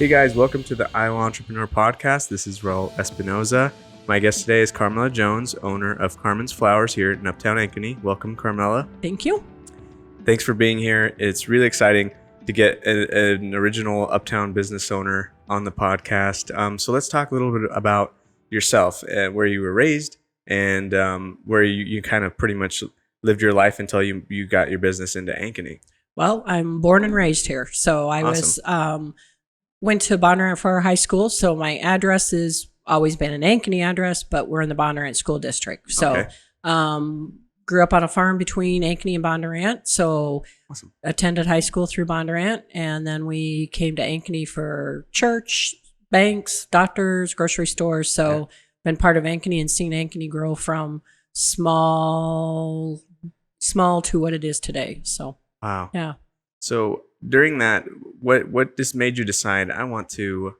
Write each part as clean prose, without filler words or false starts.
Hey guys, welcome to the Iowa Entrepreneur Podcast. This is Raul Espinoza. My guest today is Carmella Jones, owner of Carmen's Flowers here in Uptown Ankeny. Welcome, Carmella. Thank you. Thanks for being here. It's really exciting to get an original Uptown business owner on the podcast. So let's talk a little bit about yourself, where you were raised, and where you kind of pretty much lived your life until you got your business into Ankeny. Well, I'm born and raised here. So I was went to Bondurant for high school. So my address has always been an Ankeny address, but we're in the Bondurant School District. So grew up on a farm between Ankeny and Bondurant. So attended high school through Bondurant. And then we came to Ankeny for church, banks, doctors, grocery stores. So been part of Ankeny and seen Ankeny grow from small to what it is today. So wow. Yeah. So during that, what just made you decide I want to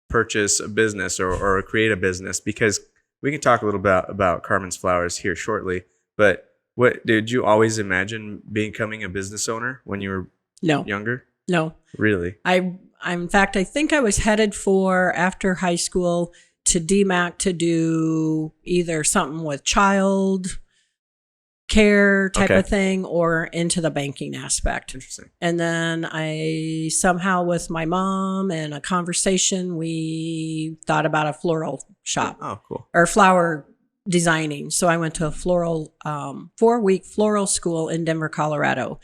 purchase a business or create a business? Because we can talk a little bit about Carmen's Flowers here shortly. But what did you always imagine becoming a business owner when you were younger? No. Really? In fact, I think I was headed for, after high school, to DMAC to do either something with child care type of thing or into the banking aspect. Interesting. And then I somehow, with my mom and a conversation, we thought about a floral shop. Oh, cool. Or flower designing. So I went to a 4-week floral school in Denver, Colorado.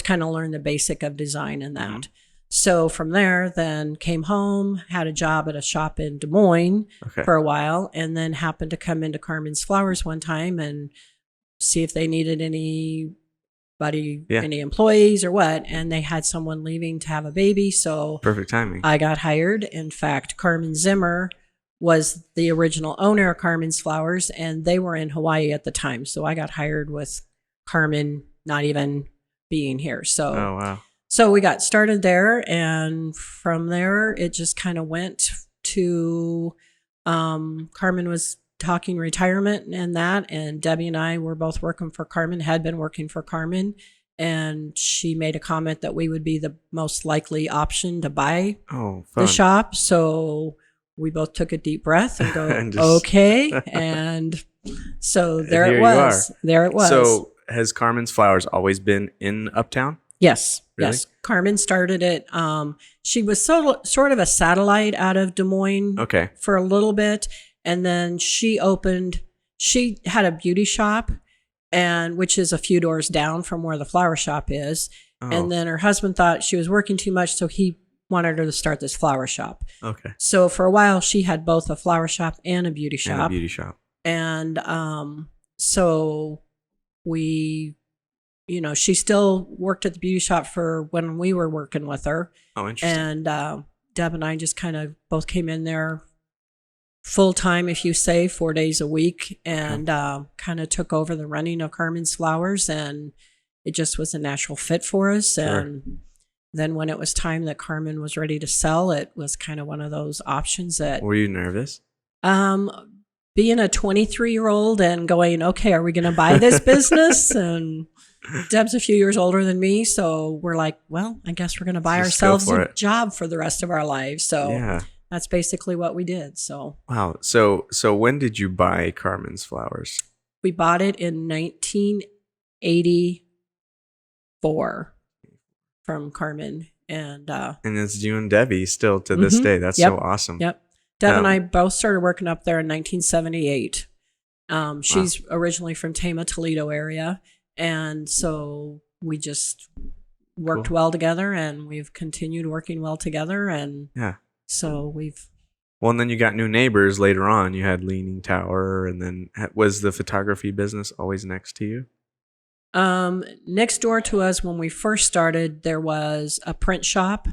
Kind of learned the basic of design and that. Mm-hmm. So from there, then came home, had a job at a shop in Des Moines for a while, and then happened to come into Carmen's Flowers one time and see if they needed any employees or what. And they had someone leaving to have a baby. So perfect timing. I got hired. In fact, Carmen Zimmer was the original owner of Carmen's Flowers, and they were in Hawaii at the time. So I got hired with Carmen not even being here. So, oh, wow. So we got started there, and from there it just kind of went to Carmen was talking retirement and that, and Debbie and I were both working for Carmen, had been working for Carmen, and she made a comment that we would be the most likely option to buy the shop. So we both took a deep breath and go, okay. And so there it was. There it was. So has Carmen's Flowers always been in Uptown? Yes. Really? Yes. Carmen started it. She was sort of a satellite out of Des Moines for a little bit. And then she had a beauty shop, which is a few doors down from where the flower shop is. Oh. And then her husband thought she was working too much, so he wanted her to start this flower shop. Okay. So for a while, she had both a flower shop and a beauty shop. And so we, she still worked at the beauty shop for when we were working with her. Oh, interesting. And Deb and I just kind of both came in there full time, if you say, 4 days a week, and kind of took over the running of Carmen's Flowers, and it just was a natural fit for us. Sure. And then when it was time that Carmen was ready to sell, it was kind of one of those options that. Were you nervous? Being a 23-year-old and going, okay, are we going to buy this business? And Deb's a few years older than me, so we're like, well, I guess we're going to buy ourselves a job for the rest of our lives. So that's basically what we did. So wow. So when did you buy Carmen's Flowers? We bought it in 1984 from Carmen, and it's you and Debbie still to this day. That's so awesome. Yep. Deb and I both started working up there in 1978. She's originally from Tama, Toledo area, and so we just worked well together, and we've continued working well together, and so well, and then you got new neighbors later on. You had Leaning Tower, and then was the photography business always next to you? Next door to us when we first started, there was a print shop,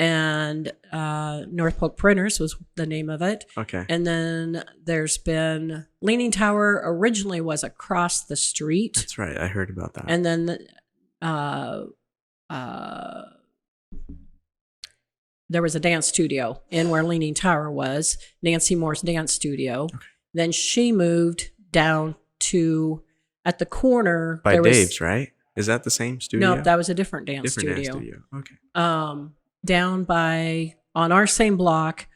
and North Polk Printers was the name of it. Okay. And then there's been Leaning Tower originally was across the street. That's right. I heard about that. And then there was a dance studio in where Leaning Tower was, Nancy Moore's dance studio. Okay. Then she moved down to, at the corner. By Dave's, right? Is that the same studio? No, that was a different dance studio. Okay. Down by on our same block,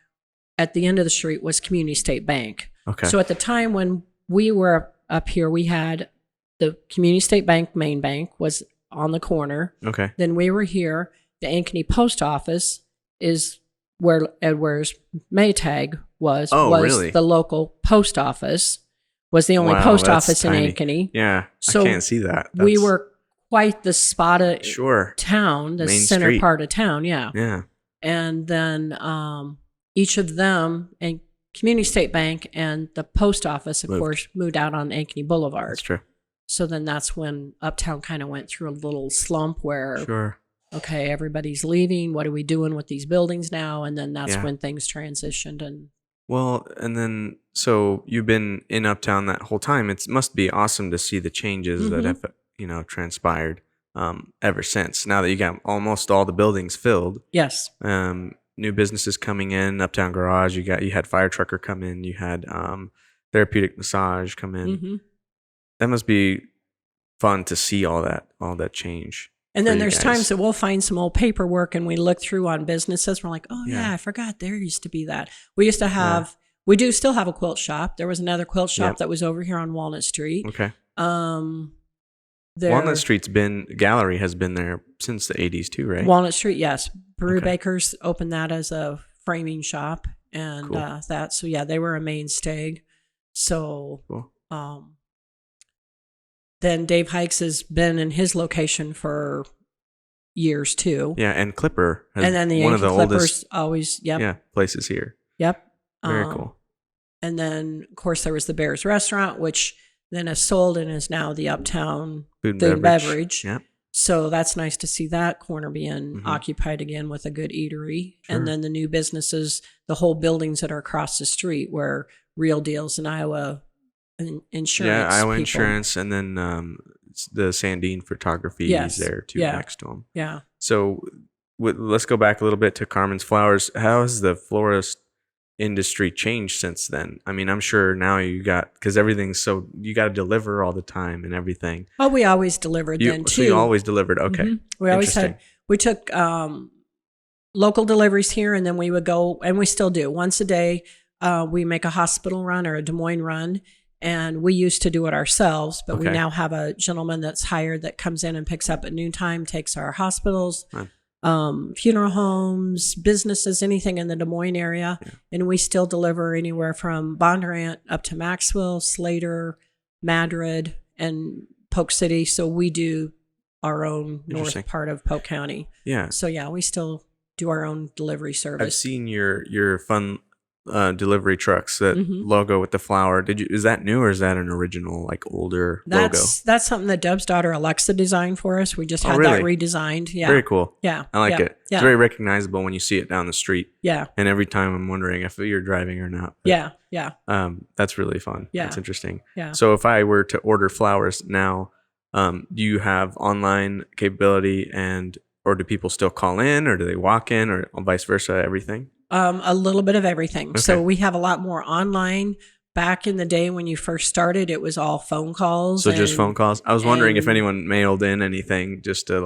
at the end of the street was Community State Bank. Okay. So at the time when we were up here, we had the Community State Bank, main bank, was on the corner. Okay. Then we were here. The Ankeny post office is where Edwards Maytag was. Really? The local post office. Was the only post office tiny. in Ankeny. Yeah, so I can't see that. We were quite the spot of town, the Main center street. part of town. Yeah. Yeah. And then each of them, and Community State Bank and the post office, of course, moved out on Ankeny Boulevard. That's true. So then that's when Uptown kind of went through a little slump where, okay, everybody's leaving. What are we doing with these buildings now? And then that's when things transitioned. And then, so you've been in Uptown that whole time. It must be awesome to see the changes that have, transpired ever since. Now that you got almost all the buildings filled. Yes. New businesses coming in, Uptown Garage. You had Fire Trucker come in. You had Therapeutic Massage come in. Mm-hmm. That must be fun to see all that change. And then there's times that we'll find some old paperwork and we look through on businesses. We're like, oh yeah, I forgot there used to be that. We used to have, we do still have a quilt shop. There was another quilt shop that was over here on Walnut Street. Okay. Walnut Street's gallery has been there since the 80s too, right? Walnut Street, yes. Brew Bakers opened that as a framing shop and that. So yeah, they were a mainstay. So, then Dave Hikes has been in his location for years too. Yeah, and Clipper has and then the one of the Clippers oldest places here. Yep. Very cool. And then, of course, there was the Bears Restaurant, which then has sold and is now the Uptown Food and Beverage. Yep. So that's nice to see that corner being occupied again with a good eatery. Sure. And then the new businesses, the whole buildings that are across the street where Real Deals and Iowa Insurance. Yeah, Iowa Insurance, and then the Sandine Photography is there too next to them. Yeah. So let's go back a little bit to Carmen's Flowers. How has the florist industry changed since then? I mean, I'm sure now because everything's you got to deliver all the time and everything. Oh, we always delivered then too. So you always delivered. Okay. Mm-hmm. We took local deliveries here, and then we would go, and we still do once a day. We make a hospital run or a Des Moines run. And we used to do it ourselves, but we now have a gentleman that's hired that comes in and picks up at noontime, takes our hospitals, funeral homes, businesses, anything in the Des Moines area. Yeah. And we still deliver anywhere from Bondurant up to Maxwell, Slater, Madrid, and Polk City. So we do our own north part of Polk County. Yeah. So yeah, we still do our own delivery service. I've seen your fun delivery trucks, that logo with the flower. Is that new or is that an original, older logo? That's something that Deb's daughter Alexa designed for us. We just had that redesigned. Yeah. Very cool. Yeah. I like it. It's very recognizable when you see it down the street. Yeah. And every time I'm wondering if you're driving or not. But, yeah. That's really fun. Yeah. That's interesting. Yeah. So if I were to order flowers now, do you have online capability or do people still call in or do they walk in or vice versa, everything? A little bit of everything. Okay. So we have a lot more online. Back in the day when you first started, it was all phone calls. So just phone calls? I was wondering if anyone mailed in anything just to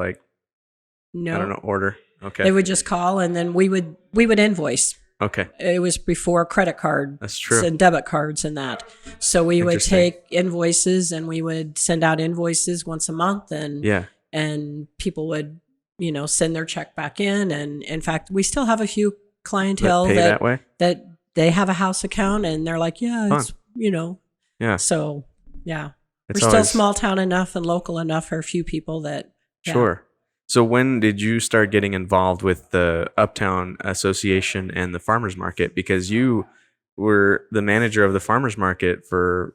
no. I don't know, order. Okay. They would just call and then we would invoice. Okay. It was before credit cards. That's true. And debit cards and that. So we would take invoices and we would send out invoices once a month and people would, send their check back in. And in fact, we still have a few clientele that they have a house account and they're like, it's, yeah. So yeah, we're still small town enough and local enough for a few people that. Yeah. Sure. So when did you start getting involved with the Uptown Association and the farmers market? Because you were the manager of the farmers market for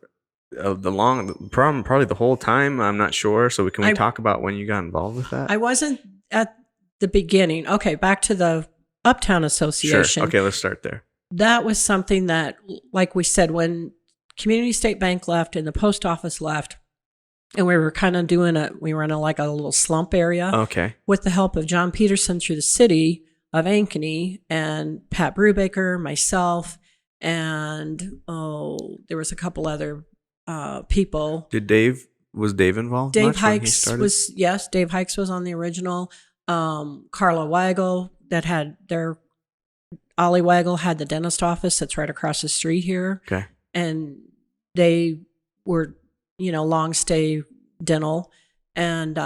probably the whole time. I'm not sure. So can we talk about when you got involved with that? I wasn't at the beginning. Okay. Back to the Uptown Association. Sure. Okay, let's start there. That was something that, like we said, when Community State Bank left and the post office left, and we were kind of we were in a little slump area. Okay. With the help of John Peterson through the city of Ankeny and Pat Brubaker, myself, and there was a couple other people. Was Dave involved? Dave Hikes was, yes, Dave Hikes was on the original. Carla Weigel that had Ollywaggle had the dentist office that's right across the street here. Okay. And they were, long stay dental. And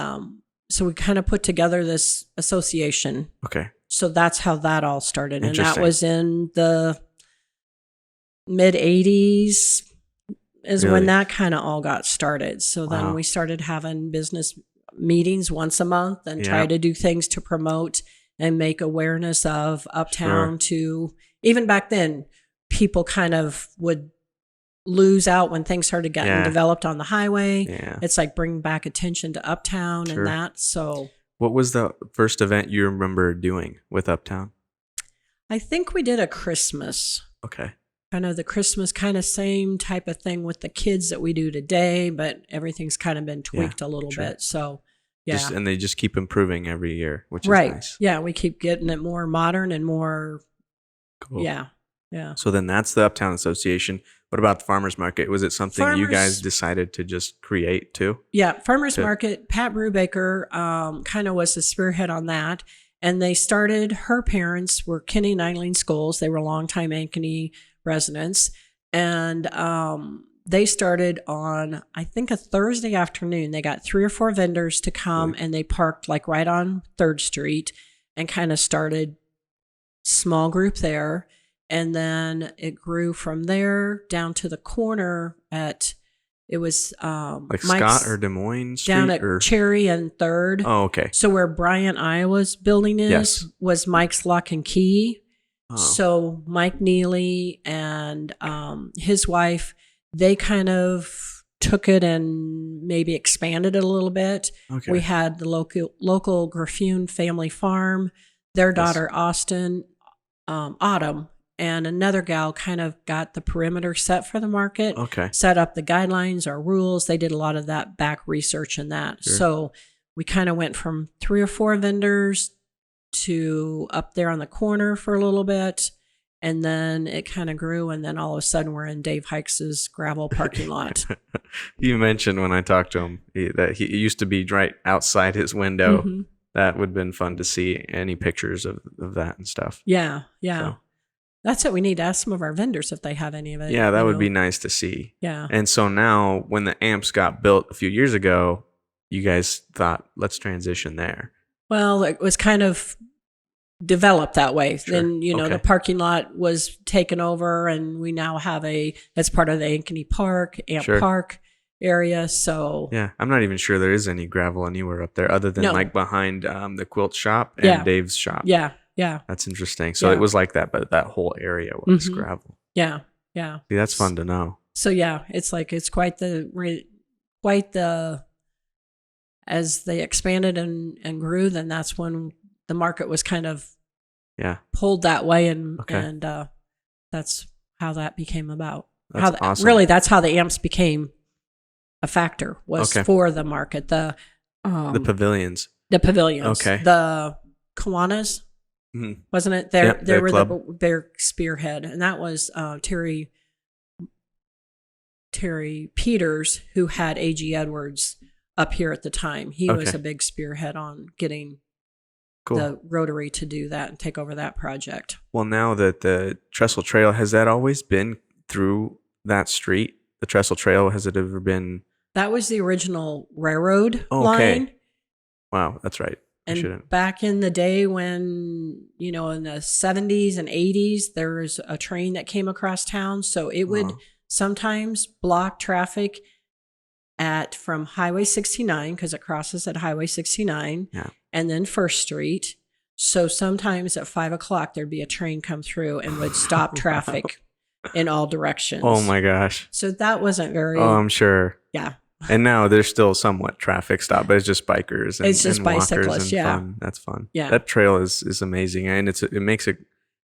so we kind of put together this association. Okay. So that's how that all started. And that was in the mid 80s is when that kind of all got started. So then we started having business meetings once a month and try to do things to promote and make awareness of Uptown to, even back then, people kind of would lose out when things started getting developed on the highway. Yeah. It's like bringing back attention to Uptown and that. So what was the first event you remember doing with Uptown? I think we did a Christmas. Okay. Kind of the Christmas kind of same type of thing with the kids that we do today, but everything's kind of been tweaked a little bit. So and they just keep improving every year, which is nice. Yeah, we keep getting it more modern and more cool. Yeah. So then that's the Uptown Association. What about the farmers market? Was it something you guys decided to just create too? Yeah, farmers market. Pat Brubaker kind of was the spearhead on that, and they started. Her parents were Kenny and Eileen Scholes. They were longtime Ankeny residents, and they started on, I think, a Thursday afternoon. They got 3 or 4 vendors to come, and they parked like right on 3rd Street and kind of started small group there. And then it grew from there down to the corner at, it was like Mike's, Scott or Des Moines Street? Down at Cherry and 3rd. Oh, okay. So where Bryant, Iowa's building is, was Mike's Lock and Key. Oh. So Mike Neely and his wife, they kind of took it and maybe expanded it a little bit. Okay. We had the local Graffune family farm, their daughter Autumn, and another gal kind of got the perimeter set for the market, set up the guidelines or rules. They did a lot of that back research and that. Sure. So we kind of went from 3 or 4 vendors to up there on the corner for a little bit. And then it kind of grew. And then all of a sudden we're in Dave Hikes' gravel parking lot. You mentioned when I talked to him that he used to be right outside his window. Mm-hmm. That would have been fun to see any pictures of that and stuff. Yeah. So. That's what we need to ask some of our vendors if they have any of it. Yeah, that would be nice to see. Yeah. And so now when the amps got built a few years ago, you guys thought, let's transition there. Well, it was kind of developed that way. Sure. Then, the parking lot was taken over and we now have that's part of the Ankeny Park, Park area. So yeah, I'm not even sure there is any gravel anywhere up there other than like behind the quilt shop and Dave's shop. Yeah. That's interesting. So it was like that, but that whole area was gravel. Yeah. See, that's fun to know. So yeah, it's quite the as they expanded and grew, then that's when the market was kind of pulled that way, and that's how that became about. That's awesome. Really, that's how the amps became a factor, was for the market. The pavilions. Okay. The Kiwanis. Mm-hmm. Wasn't it? They were their spearhead, and that was Terry Peters, who had A.G. Edwards up here at the time. He was a big spearhead on getting the Rotary to do that and take over that project. Well, now that the Trestle Trail, has that always been through that street? The Trestle Trail, has it ever been? That was the original railroad line. Wow, that's right. And back in the day when, in the 70s and 80s, there was a train that came across town. So it would sometimes block traffic from Highway 69, because it crosses at Highway 69, and then 1st Street. So sometimes at 5 o'clock, there'd be a train come through and would stop traffic in all directions. Oh my gosh. So that wasn't very... Oh, I'm sure. Yeah. And now there's still somewhat traffic stop, but it's just bikers and, it's just and bicyclists, and fun. That's fun. Yeah. That trail is amazing, and it makes it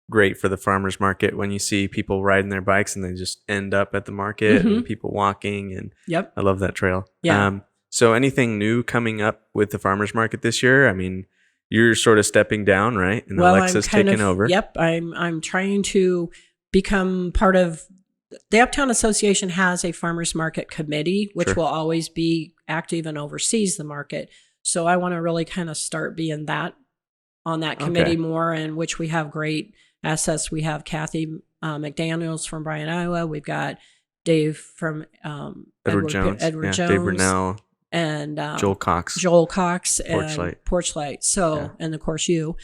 great for the farmers market when you see people riding their bikes and they just end up at the market and people walking, and I love that trail. Yeah. So anything new coming up with the farmers market this year? I mean, you're sort of stepping down, right? And Alexa's taking over. Yep. I'm trying to become part of. The Uptown Association has a farmers market committee, which will always be active and oversees the market. So I want to really kind of start being on that committee more, in which we have great assets. We have Kathy McDaniels from Bryan, Iowa. We've got Dave from Edward Jones. Jones. Dave Brunell. And Joel Cox and Porchlight. So, and of course you.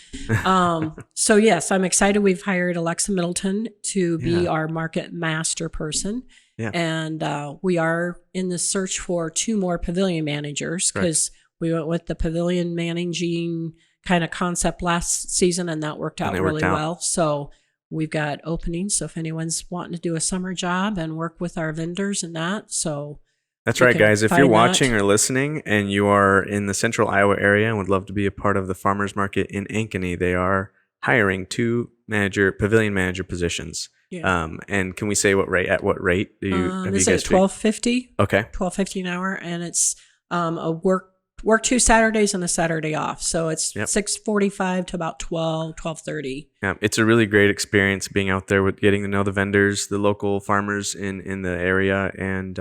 So yes, I'm excited. We've hired Alexa Middleton to be our market master person. Yeah. And we are in the search for 2 more pavilion managers, because we went with the pavilion managing kind of concept last season, and that worked out really well. So we've got openings. So if anyone's wanting to do a summer job and work with our vendors and that, so. That's right, guys. If you're watching or listening and you are in the central Iowa area and would love to be a part of the farmers market in Ankeny, they are hiring 2 pavilion manager positions. Yeah. And can we say what rate? At what rate do you? This is $12.50. Okay. $12.50 an hour, and it's a work 2 Saturdays and a Saturday off. So it's 6:45 to about 12:30. Yeah, it's a really great experience being out there with getting to know the vendors, the local farmers in the area, and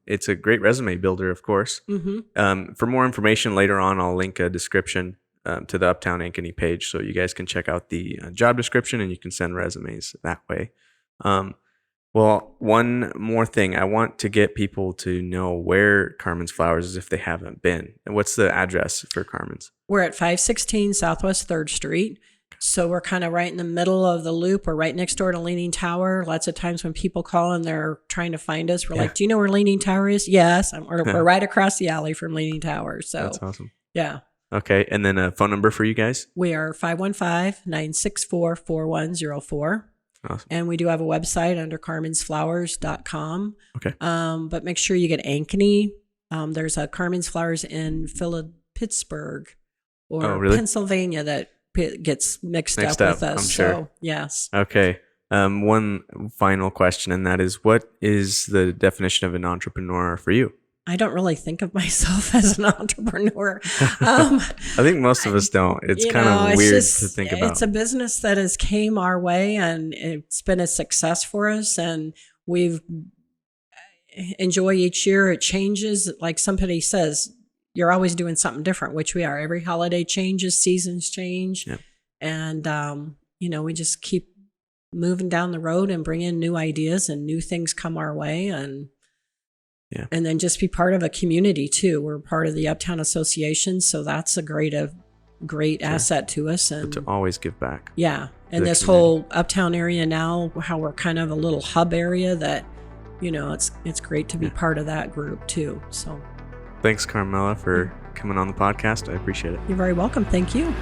it's a great resume builder, of course. Mm-hmm. For more information later on, I'll link a description to the Uptown Ankeny page, so you guys can check out the job description and you can send resumes that way. Well, one more thing. I want to get people to know where Carmen's Flowers is if they haven't been. And what's the address for Carmen's? We're at 516 Southwest 3rd Street. So we're kind of right in the middle of the loop. We're right next door to Leaning Tower. Lots of times when people call and they're trying to find us, we're like, do you know where Leaning Tower is? Yes. We're right across the alley from Leaning Tower. So that's awesome. Yeah. Okay. And then a phone number for you guys? We are 515-964-4104. Awesome. And we do have a website under carmensflowers.com. Okay. But make sure you get Ankeny. There's a Carmen's Flowers in Pittsburgh or Pennsylvania that gets mixed up with us. I'm sure. So, yes. Okay. One final question, and that is, what is the definition of an entrepreneur for you? I don't really think of myself as an entrepreneur. I think most of us don't. It's kind of weird to think about. It's a business that has came our way, and it's been a success for us, and we've enjoy each year. It changes. Like somebody says, you're always doing something different, which we are. Every holiday changes, seasons change. Yep. And, we just keep moving down the road and bring in new ideas, and new things come our way. And then just be part of a community too. We're part of the Uptown Association, so that's a great asset to us. And to always give back. Yeah, and this whole Uptown area now, how we're kind of a little hub area that, it's great to be part of that group too. So, thanks, Carmella, for coming on the podcast. I appreciate it. You're very welcome. Thank you.